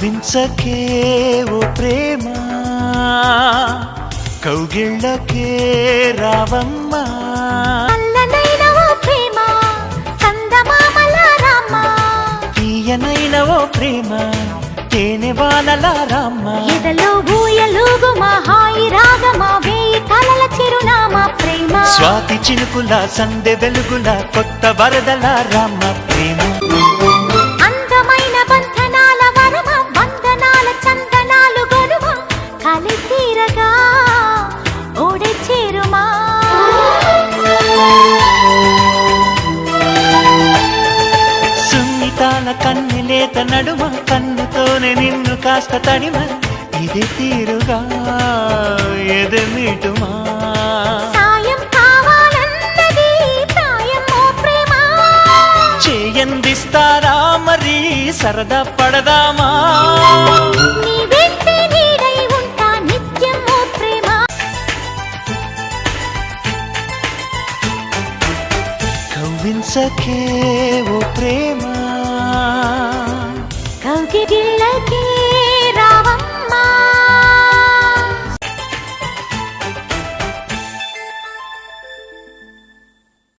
కవ్వించకే ఓ ప్రేమ కౌగిళ్ళకే రావమ్మా అల్లనైన ఓ ప్రేమ చందమామల రామ తీయనైన ఓ ప్రేమ తేనె వానల రామ ఎదలో ఊయలుగు మా హాయి రాగమా వేయి కలల చిరునామా ప్రేమ స్వాతి చినుకుల సందె వెలుగుల కొత్త వరదల రామ ప్రేమ అందమైన బంధనాల వరమ వందనాల చందనాలు గొరుమ కలి తీరగా ఓడే చేరుమా సున్నితాల కన్నెలేత నడుమ కన్నుతోనే నిన్ను కాస్త తడిమ ఇది తీరుగా ఎదమిటుమా సాయం కావాలన్నది ప్రాయం ఓ ప్రేమ చేయందిస్తారా మరి సరదా పడదామా నీ వెంటే నీడై ఉంటా నిత్యం ఓ ప్రేమ కవ్వించకే ఓ ప్రేమ కౌగిలిలో